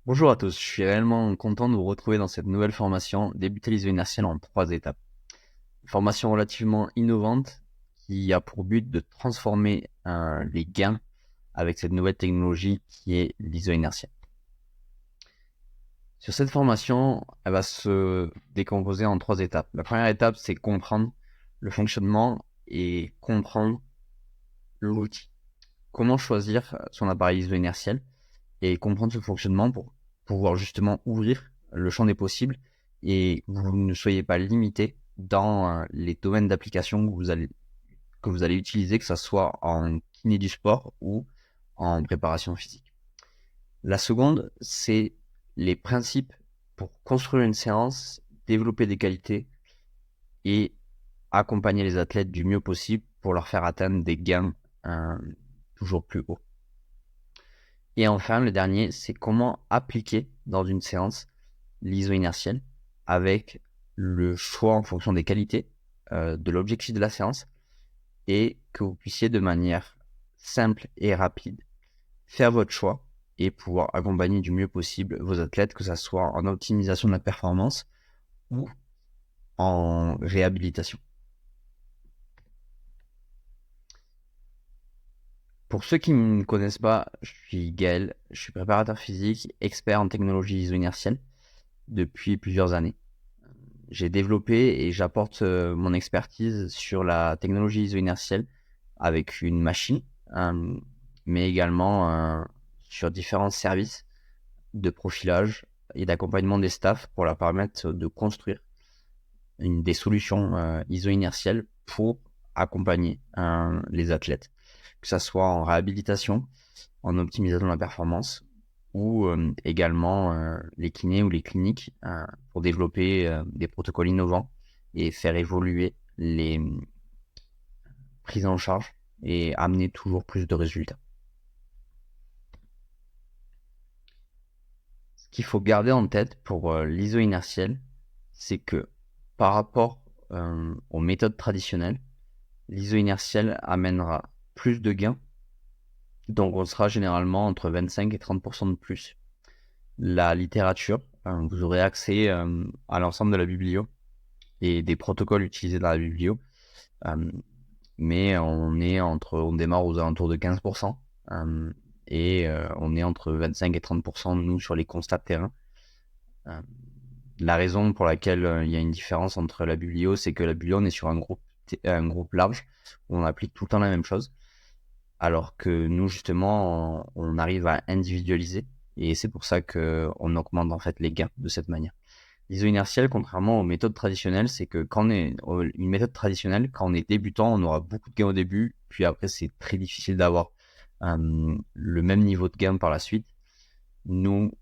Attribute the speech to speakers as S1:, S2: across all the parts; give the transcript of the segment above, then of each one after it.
S1: Bonjour à tous, je suis réellement content de vous retrouver dans cette nouvelle formation débuter l'iso inertiel en 3 étapes. Une formation relativement innovante qui a pour but de transformer les gains avec cette nouvelle technologie qui est l'iso inertiel. Sur cette formation, elle va se décomposer en 3 étapes. La première étape, c'est comprendre le fonctionnement et comprendre l'outil. Comment choisir son appareil iso inertiel et comprendre ce fonctionnement pour pouvoir justement ouvrir le champ des possibles et vous ne soyez pas limité dans les domaines d'application que vous allez utiliser, que ce soit en kiné du sport ou en préparation physique. La seconde, c'est les principes pour construire une séance, développer des qualités et accompagner les athlètes du mieux possible pour leur faire atteindre des gains toujours plus hauts. Et enfin, le dernier, c'est comment appliquer dans une séance l'iso inertiel avec le choix en fonction des qualités de l'objectif de la séance et que vous puissiez de manière simple et rapide faire votre choix et pouvoir accompagner du mieux possible vos athlètes, que ce soit en optimisation de la performance ou en réhabilitation. Pour ceux qui ne me connaissent pas, je suis Gaël, je suis préparateur physique, expert en technologie iso inertielle depuis plusieurs années. J'ai développé et j'apporte mon expertise sur la technologie iso inertielle avec une machine, mais également sur différents services de profilage et d'accompagnement des staffs pour leur permettre de construire des solutions iso inertielles pour accompagner les athlètes, que ce soit en réhabilitation, en optimisation de la performance ou également les kinés ou les cliniques pour développer des protocoles innovants et faire évoluer les prises en charge et amener toujours plus de résultats. Ce qu'il faut garder en tête pour l'iso inertiel, c'est que par rapport aux méthodes traditionnelles, l'iso inertiel amènera plus de gains, donc on sera généralement entre 25 et 30% de plus. La littérature, vous aurez accès à l'ensemble de la biblio et des protocoles utilisés dans la biblio, mais on démarre aux alentours de 15%, et on est entre 25 et 30% nous sur les constats de terrain. La raison pour laquelle il y a une différence entre la biblio, c'est que la biblio, on est sur un groupe large où on applique tout le temps la même chose, alors que nous justement on arrive à individualiser et c'est pour ça que on augmente en fait les gains de cette manière. L'iso inertiel, contrairement aux méthodes traditionnelles, c'est que quand on est une méthode traditionnelle, quand on est débutant, on aura beaucoup de gains au début, puis après c'est très difficile d'avoir le même niveau de gain par la suite. Nous,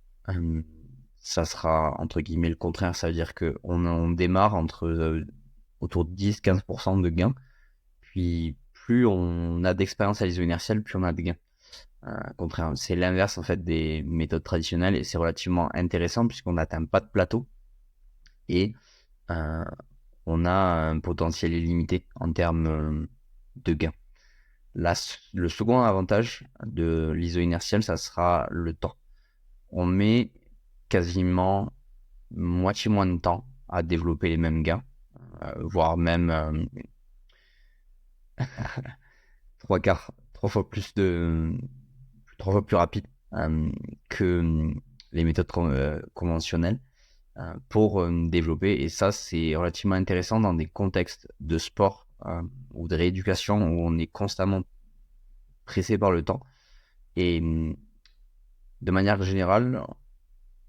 S1: ça sera entre guillemets le contraire, ça veut dire que on démarre autour de 10-15% de gains, puis plus on a d'expérience à l'iso inertiel, plus on a de gains. Contraire, c'est l'inverse en fait des méthodes traditionnelles et c'est relativement intéressant puisqu'on n'atteint pas de plateau et on a un potentiel illimité en termes de gains. Le second avantage de l'iso inertiel, ça sera le temps. On met quasiment moitié moins de temps à développer les mêmes gains, voire même trois fois plus rapide que les méthodes conventionnelles pour développer. Et ça, c'est relativement intéressant dans des contextes de sport ou de rééducation où on est constamment pressé par le temps. Et de manière générale,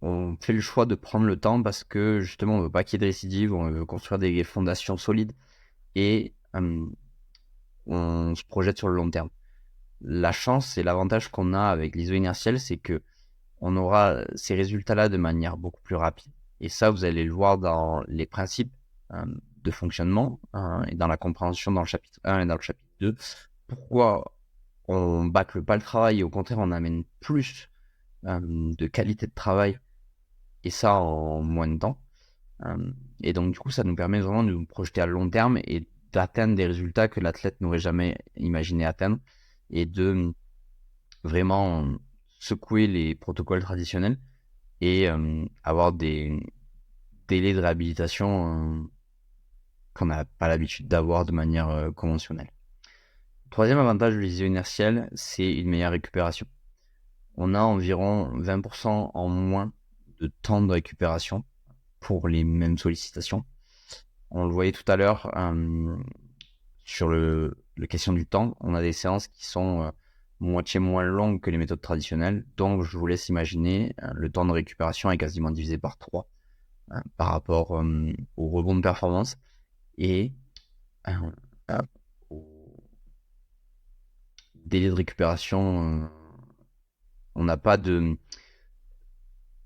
S1: on fait le choix de prendre le temps parce que justement, on veut pas qu'il y ait de récidive, on veut construire des fondations solides et on se projette sur le long terme. La chance et l'avantage qu'on a avec l'iso inertiel, c'est que on aura ces résultats-là de manière beaucoup plus rapide. Et ça, vous allez le voir dans les principes de fonctionnement et dans la compréhension dans le chapitre 1 et dans le chapitre 2. Pourquoi on bâcle pas le travail et au contraire, on amène plus de qualité de travail et ça en moins de temps. Et donc, du coup, ça nous permet vraiment de nous projeter à long terme et d'atteindre des résultats que l'athlète n'aurait jamais imaginé atteindre et de vraiment secouer les protocoles traditionnels et avoir des délais de réhabilitation qu'on n'a pas l'habitude d'avoir de manière conventionnelle. Troisième avantage de l'isio inertiel, c'est une meilleure récupération. On a environ 20% en moins de temps de récupération pour les mêmes sollicitations. On le voyait tout à l'heure sur le question du temps. On a des séances qui sont moitié moins longues que les méthodes traditionnelles. Donc, je vous laisse imaginer, le temps de récupération est quasiment divisé par 3 par rapport au rebond de performance et au délai de récupération. On n'a pas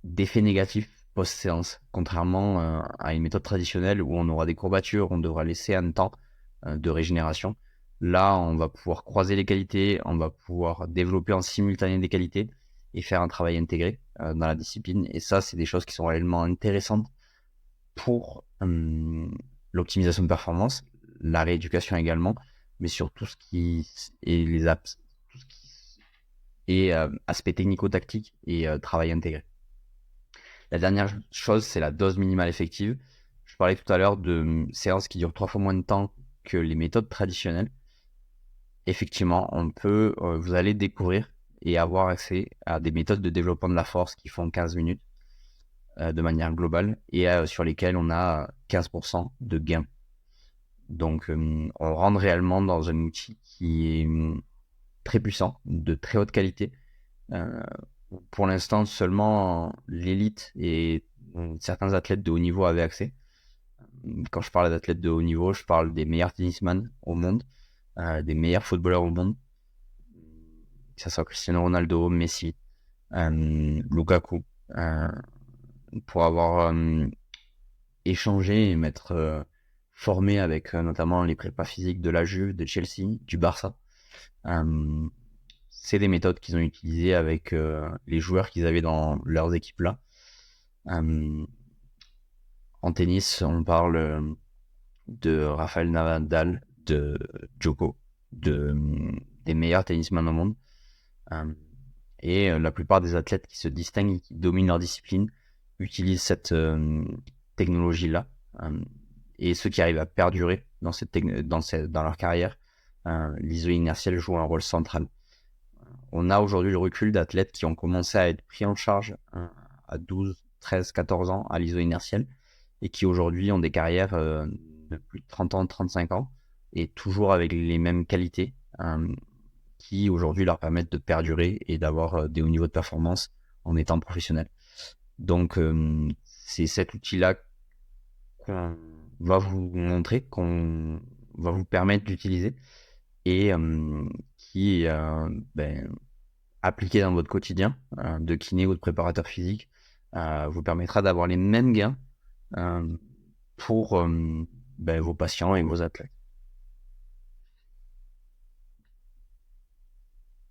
S1: d'effet négatif post-séance, contrairement à une méthode traditionnelle où on aura des courbatures, on devra laisser un temps de régénération. Là, on va pouvoir croiser les qualités, on va pouvoir développer en simultané des qualités et faire un travail intégré dans la discipline. Et ça, c'est des choses qui sont réellement intéressantes pour l'optimisation de performance, la rééducation également, mais sur tout ce qui est les apps, tout ce qui est aspect technico-tactique et travail intégré. La dernière chose, c'est la dose minimale effective. Je parlais tout à l'heure de séances qui durent 3 fois moins de temps que les méthodes traditionnelles. Effectivement, vous allez découvrir et avoir accès à des méthodes de développement de la force qui font 15 minutes de manière globale et sur lesquelles on a 15% de gain. Donc, on rentre réellement dans un outil qui est très puissant, de très haute qualité. Pour l'instant, seulement l'élite et certains athlètes de haut niveau avaient accès. Quand je parle d'athlètes de haut niveau, je parle des meilleurs tennisman au monde, des meilleurs footballeurs au monde, que ce soit Cristiano Ronaldo, Messi, Lukaku, pour avoir échangé et m'être formé avec notamment les prépas physiques de la Juve, de Chelsea, du Barça. C'est des méthodes qu'ils ont utilisées avec les joueurs qu'ils avaient dans leurs équipes là. En tennis, on parle de Rafael Nadal, de Djoko, des meilleurs tennisman au monde. Et la plupart des athlètes qui se distinguent et qui dominent leur discipline utilisent cette technologie-là. Et ceux qui arrivent à perdurer dans leur carrière, l'iso inertiel joue un rôle central. On a aujourd'hui le recul d'athlètes qui ont commencé à être pris en charge à 12, 13, 14 ans à l'iso inertiel et qui aujourd'hui ont des carrières de plus de 30 ans, 35 ans et toujours avec les mêmes qualités qui aujourd'hui leur permettent de perdurer et d'avoir des hauts niveaux de performance en étant professionnel. Donc c'est cet outil-là qu'on va vous montrer, qu'on va vous permettre d'utiliser et qui appliqué dans votre quotidien de kiné ou de préparateur physique vous permettra d'avoir les mêmes gains pour vos patients et vos athlètes.